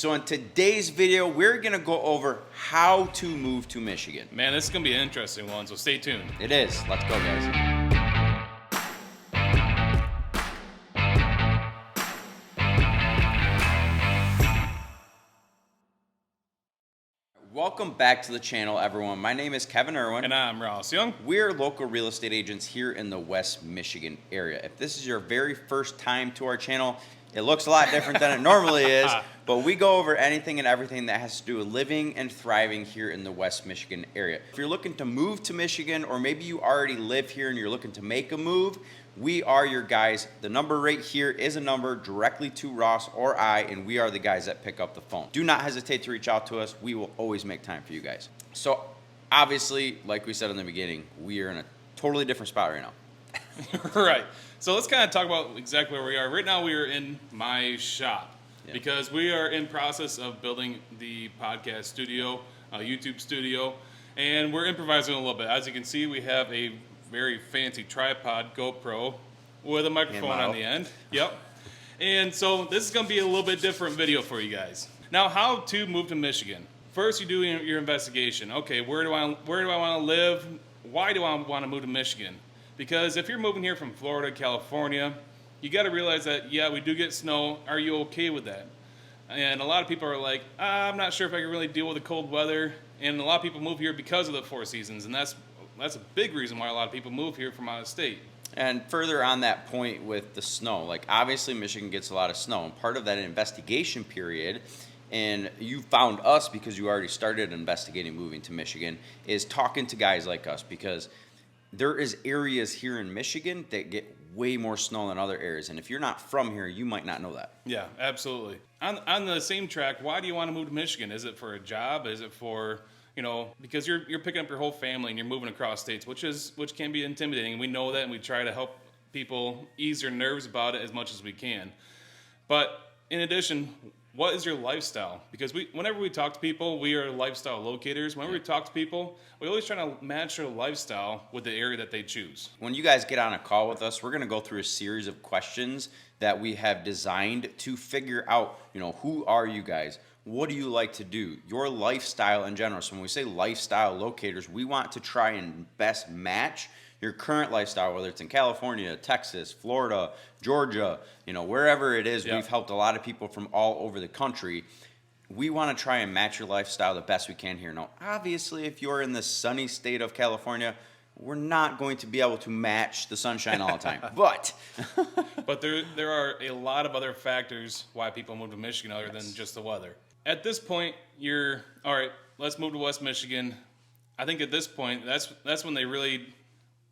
So in today's video, we're gonna go over how to move to Michigan. Man, this is gonna be an interesting one, so stay tuned. It is. Let's go, guys. Welcome back to the channel, everyone. My name is Kevin Irwin. And I'm Ross Young. We're local real estate agents here in the West Michigan area. If this is your very first time to our channel, it looks a lot different than it normally is, but we go over anything and everything that has to do with living and thriving here in the West Michigan area. If you're looking to move to Michigan, or maybe you already live here and you're looking to make a move, we are your guys. The number right here is a number directly to Ross or I, and we are the guys that pick up the phone. Do not hesitate to reach out to us. We will always make time for you guys. So obviously, like we said in the beginning, we are in a totally different spot right now. Right. So let's kind of talk about exactly where we are. Right now we are in my shop because we are in process of building the podcast studio, YouTube studio, and we're improvising a little bit. As you can see, we have a very fancy tripod GoPro with a microphone on the end. Yep. And so this is going to be a little bit different video for you guys. Now, how to move to Michigan. First, you do your investigation. Okay, where do I want to live? Why do I want to move to Michigan? Because if you're moving here from Florida, California, you got to realize that, yeah, we do get snow. Are you okay with that? And a lot of people are like, I'm not sure if I can really deal with the cold weather. And a lot of people move here because of the four seasons, and that's a big reason why a lot of people move here from out of state. And further on that point with the snow, like obviously Michigan gets a lot of snow, and part of that investigation period, and you found us because you already started investigating moving to Michigan, is talking to guys like us, because there is areas here in Michigan that get way more snow than other areas. And if you're not from here, you might not know that. Yeah, absolutely. On the same track, why do you want to move to Michigan? Is it for a job? Is it for, because you're picking up your whole family and you're moving across states, which can be intimidating. We know that, and we try to help people ease their nerves about it as much as we can. But in addition, what is your lifestyle? Because whenever we talk to people, we are lifestyle locators. Whenever we talk to people, we always try to match their lifestyle with the area that they choose. When you guys get on a call with us, we're going to go through a series of questions that we have designed to figure out, who are you guys? What do you like to do? Your lifestyle in general. So when we say lifestyle locators, we want to try and best match your current lifestyle, whether it's in California, Texas, Florida, Georgia, wherever it is. We've helped a lot of people from all over the country. We want to try and match your lifestyle the best we can here. Now, obviously, if you're in the sunny state of California, we're not going to be able to match the sunshine all the time. But there are a lot of other factors why people move to Michigan other than just the weather. At this point, you're, all right, let's move to West Michigan. I think at this point, that's when they really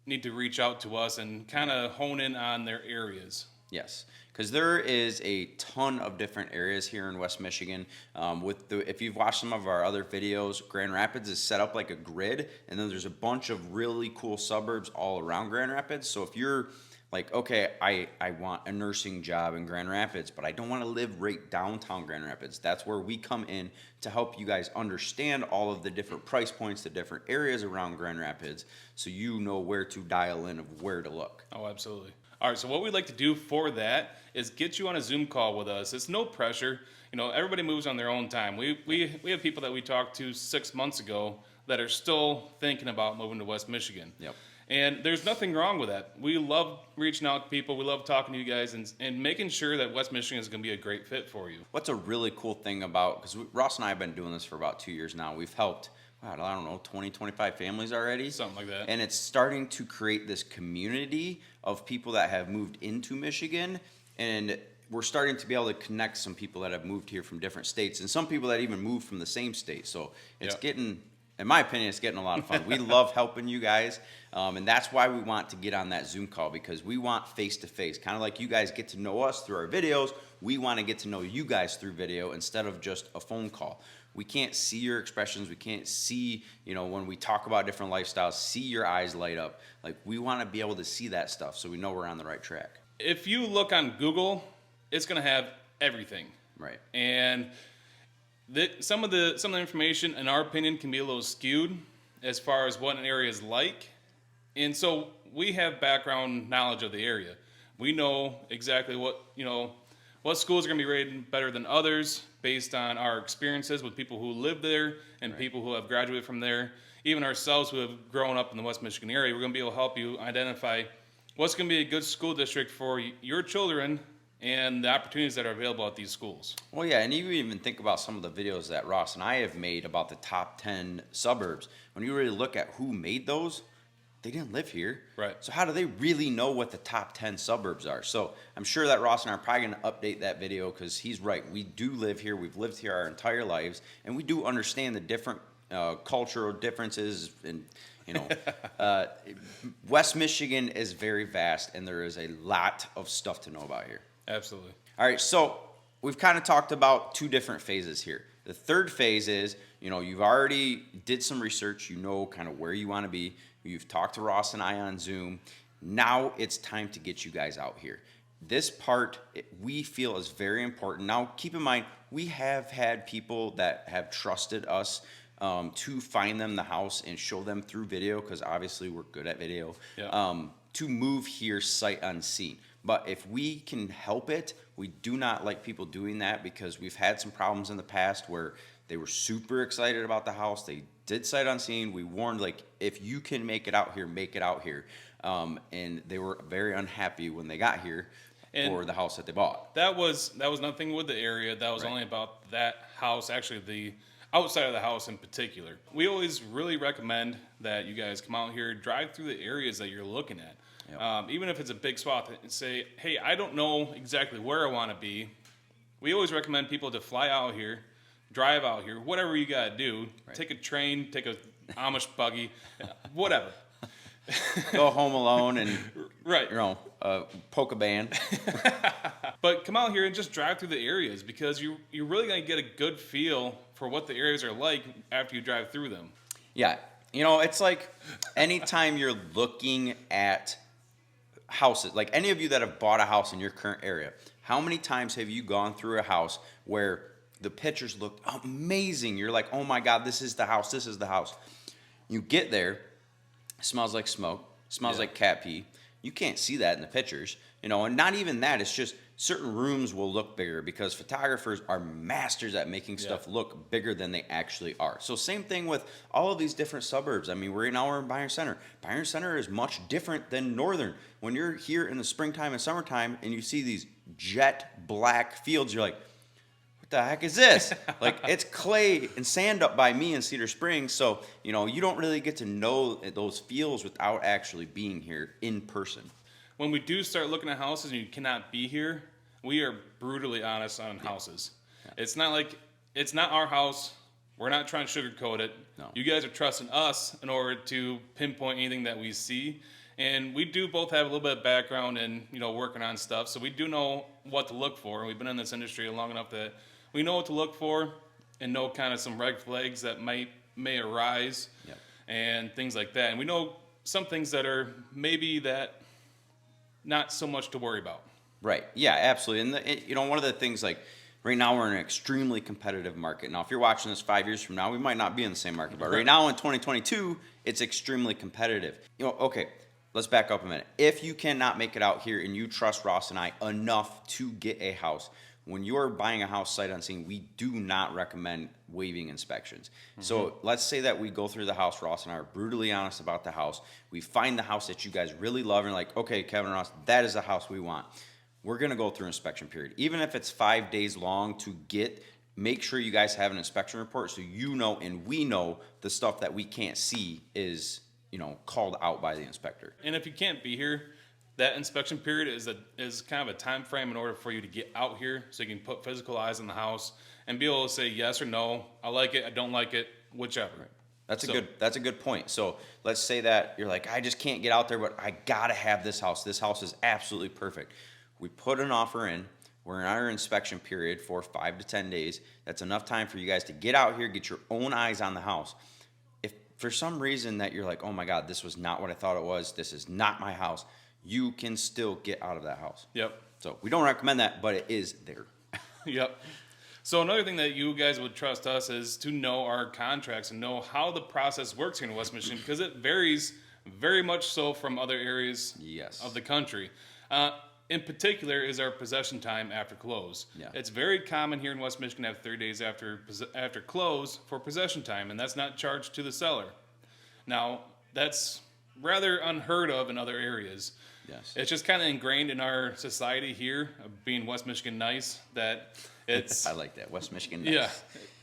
need to reach out to us and kind of hone in on their areas. Yes, because there is a ton of different areas here in West Michigan. If you've watched some of our other videos, Grand Rapids is set up like a grid, and then there's a bunch of really cool suburbs all around Grand Rapids. So if you're like, okay, I want a nursing job in Grand Rapids, but I don't want to live right downtown Grand Rapids. That's where we come in to help you guys understand all of the different price points, the different areas around Grand Rapids, so you know where to dial in of where to look. Oh, absolutely. All right, so what we'd like to do for that is get you on a Zoom call with us. It's no pressure. Everybody moves on their own time. We have people that we talked to 6 months ago that are still thinking about moving to West Michigan. Yep. And there's nothing wrong with that. We love reaching out to people. We love talking to you guys and making sure that West Michigan is going to be a great fit for you. What's a really cool thing about, because Ross and I have been doing this for about 2 years now. We've helped, I don't know, 20, 25 families already. Something like that. And it's starting to create this community of people that have moved into Michigan. And we're starting to be able to connect some people that have moved here from different states, and some people that even moved from the same state. So it's getting, in my opinion, it's getting a lot of fun. We love helping you guys, and that's why we want to get on that Zoom call, because we want face-to-face. Kind of like you guys get to know us through our videos, we want to get to know you guys through video instead of just a phone call. We can't see your expressions. We can't see, when we talk about different lifestyles, see your eyes light up. Like, we want to be able to see that stuff so we know we're on the right track. If you look on Google, it's going to have everything. Right. And some of the information, in our opinion, can be a little skewed as far as what an area is like. And so we have background knowledge of the area. We know exactly what what schools are going to be rated better than others based on our experiences with people who live there and people who have graduated from there. Even ourselves who have grown up in the West Michigan area, we're going to be able to help you identify what's going to be a good school district for your children and the opportunities that are available at these schools. Well, yeah, and you even think about some of the videos that Ross and I have made about the top 10 suburbs. When you really look at who made those, they didn't live here. Right. So how do they really know what the top 10 suburbs are? So I'm sure that Ross and I are probably going to update that video because he's right. We do live here. We've lived here our entire lives, and we do understand the different cultural differences. And, West Michigan is very vast, and there is a lot of stuff to know about here. Absolutely. All right, so we've kind of talked about 2 different phases here. The third phase is, you've already did some research. You know kind of where you want to be. You've talked to Ross and I on Zoom. Now it's time to get you guys out here. This part we feel is very important. Now, keep in mind, we have had people that have trusted us to find them the house and show them through video, because obviously we're good at video, to move here sight unseen. But if we can help it, we do not like people doing that, because we've had some problems in the past where they were super excited about the house. They did sight unseen. We warned, like, if you can make it out here, make it out here. And they were very unhappy when they got here for the house that they bought. That was nothing with the area. That was only about that house, actually the outside of the house in particular. We always really recommend that you guys come out here, drive through the areas that you're looking at. Yep. Even if it's a big swath, and say, hey, I don't know exactly where I want to be. We always recommend people to fly out here, drive out here, whatever you got to do. Right. Take a train, take a Amish buggy, whatever. Go home alone and poke a band. But come out here and just drive through the areas, because you're really going to get a good feel for what the areas are like after you drive through them. Yeah. It's like anytime you're looking at houses, like any of you that have bought a house in your current area, how many times have you gone through a house where the pictures look amazing? You're like, oh my God, this is the house. This is the house. You get there, it smells like smoke, smells like cat pee. You can't see that in the pictures, and not even that. It's just certain rooms will look bigger because photographers are masters at making stuff look bigger than they actually are. So same thing with all of these different suburbs. I mean, we're in Byron Center. Byron Center is much different than Northern. When you're here in the springtime and summertime and you see these jet black fields, you're like, what the heck is this? Like, it's clay and sand up by me in Cedar Springs. So, you don't really get to know those feels without actually being here in person. When we do start looking at houses and you cannot be here, we are brutally honest on houses. Yeah. It's not like, it's not our house. We're not trying to sugarcoat it. No. You guys are trusting us in order to pinpoint anything that we see. And we do both have a little bit of background in, working on stuff. So we do know what to look for. We've been in this industry long enough that we know what to look for and know kind of some red flags that may arise and things like that. And we know some things that are maybe that not so much to worry about. Right. Yeah, absolutely. And one of the things, like, right now we're in an extremely competitive market. Now, if you're watching this 5 years from now, we might not be in the same market. But right now in 2022, it's extremely competitive. Okay, let's back up a minute. If you cannot make it out here and you trust Ross and I enough to get a house, when you're buying a house sight unseen, we do not recommend waiving inspections. Mm-hmm. So let's say that we go through the house, Ross and I are brutally honest about the house. We find the house that you guys really love and like, okay, Kevin and Ross, that is the house we want. We're going to go through inspection period. Even if it's 5 days long to make sure you guys have an inspection report so and we know the stuff that we can't see is, called out by the inspector. And if you can't be here, that inspection period is kind of a time frame in order for you to get out here so you can put physical eyes on the house and be able to say yes or no. I like it, I don't like it, whichever. Right. That's a good point. So let's say that you're like, I just can't get out there, but I gotta have this house. This house is absolutely perfect. We put an offer in. We're in our inspection period for 5 to 10 days. That's enough time for you guys to get out here, get your own eyes on the house. If for some reason that you're like, oh my God, this was not what I thought it was, this is not my house, you can still get out of that house. Yep. So we don't recommend that, but it is there. Yep. So another thing that you guys would trust us is to know our contracts and know how the process works here in West Michigan, because it varies very much so from other areas of the country. in particular is our possession time after close. Yeah. It's very common here in West Michigan to have 30 days after close for possession time, and that's not charged to the seller. Now, that's rather unheard of in other areas. Yes. It's just kind of ingrained in our society here, of being West Michigan nice, that it's I like that. West Michigan. Nice. yeah,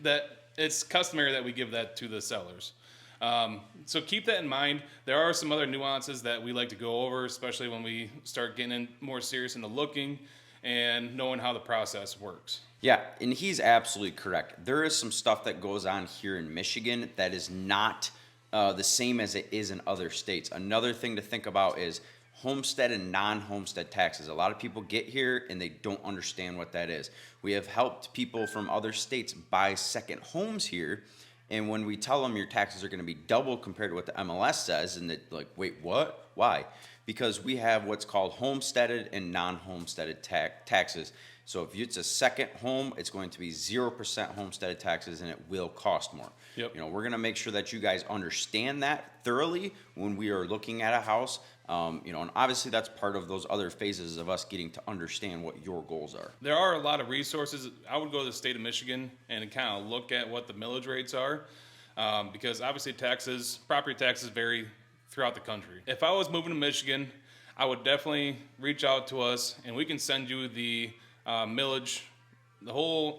that it's customary that we give that to the sellers. So keep that in mind. There are some other nuances that we like to go over, especially when we start getting in more serious into looking and knowing how the process works. Yeah, and he's absolutely correct. There is some stuff that goes on here in Michigan that is not the same as it is in other states. Another thing to think about is homestead and non-homestead taxes. A lot of people get here and they don't understand what that is. We have helped people from other states buy second homes here, and when we tell them your taxes are going to be double compared to what the MLS says, and they're like, wait, what? Why? Because we have what's called homesteaded and non-homesteaded taxes. So if it's a second home, it's going to be 0% homesteaded taxes, and it will cost more. Yep. You know, we're going to make sure that you guys understand that thoroughly when we are looking at a house. You know, and obviously that's part of those other phases of us getting to understand what your goals are. There are a lot of resources. I would go to the state of Michigan and kind of look at what the millage rates are, because obviously property taxes vary throughout the country. If I was moving to Michigan, I would definitely reach out to us, and we can send you the millage,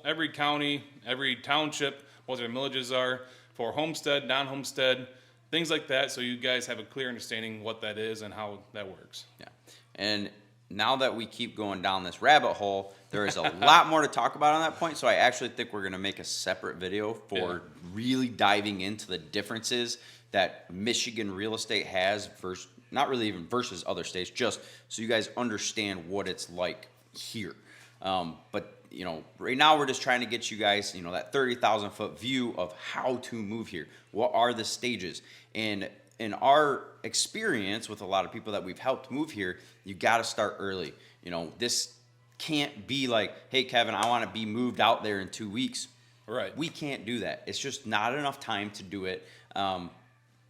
every county, every township, what their millages are for homestead, non-homestead, things like that, so you guys have a clear understanding what that is and how that works. Yeah. And now that we keep going down this rabbit hole, there is a lot more to talk about on that point. So I actually think we're going to make a separate video for really diving into the differences that Michigan real estate has versus, not really even versus other states, just so you guys understand what it's like here. But you know, right now we're just trying to get you guys, you know, that 30,000 foot view of how to move here. What are the stages? And in our experience with a lot of people that we've helped move here, you got to start early. You know, this can't be like, hey, Kevin, I want to be moved out there in 2 weeks. Right. We can't do that. It's just not enough time to do it.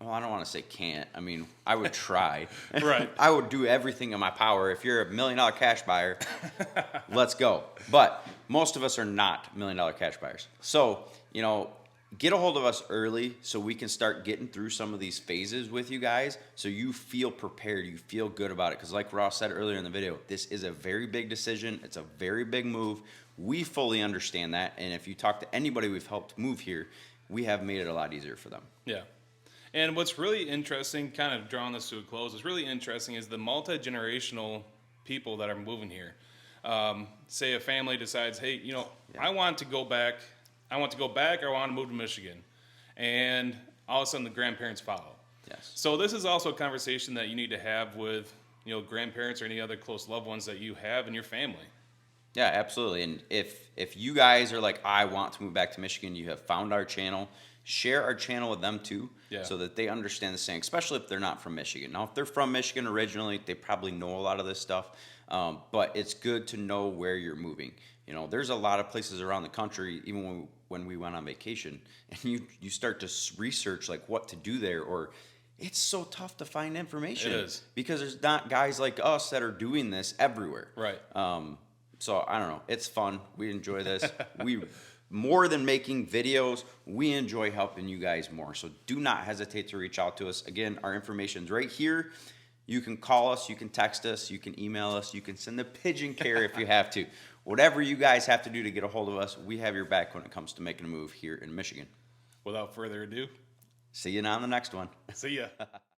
Well, I don't want to say can't. I mean, I would try. Right. I would do everything in my power. If you're a $1 million cash buyer, let's go. But most of us are not $1 million cash buyers. So, you know, get a hold of us early so we can start getting through some of these phases with you guys so you feel prepared, you feel good about it. Because like Ross said earlier in the video, this is a very big decision. It's a very big move. We fully understand that. And if you talk to anybody we've helped move here, we have made it a lot easier for them. Yeah. And what's really interesting, kind of drawing this to a close, what's really interesting is the multi-generational people that are moving here. Say a family decides, hey, you know, I want to go back, or I want to move to Michigan. And all of a sudden the grandparents follow. Yes. So this is also a conversation that you need to have with, you know, grandparents or any other close loved ones that you have in your family. Yeah, absolutely. And if you guys are like, I want to move back to Michigan, you have found our channel, share our channel with them too, so that they understand the same, especially if they're not from Michigan. Now, if they're from Michigan originally, they probably know a lot of this stuff, but it's good to know where you're moving. You know, there's a lot of places around the country, even when we went on vacation, and you start to research like what to do there, or it's so tough to find information. It is. Because there's not guys like us that are doing this everywhere. Right. So I don't know. It's fun. We enjoy this. We more than making videos, we enjoy helping you guys more. So do not hesitate to reach out to us. Again, our information's right here. You can call us, you can text us, you can email us, you can send the pigeon carrier if you have to. Whatever you guys have to do to get a hold of us, we have your back when it comes to making a move here in Michigan. Without further ado, See you on the next one. see ya.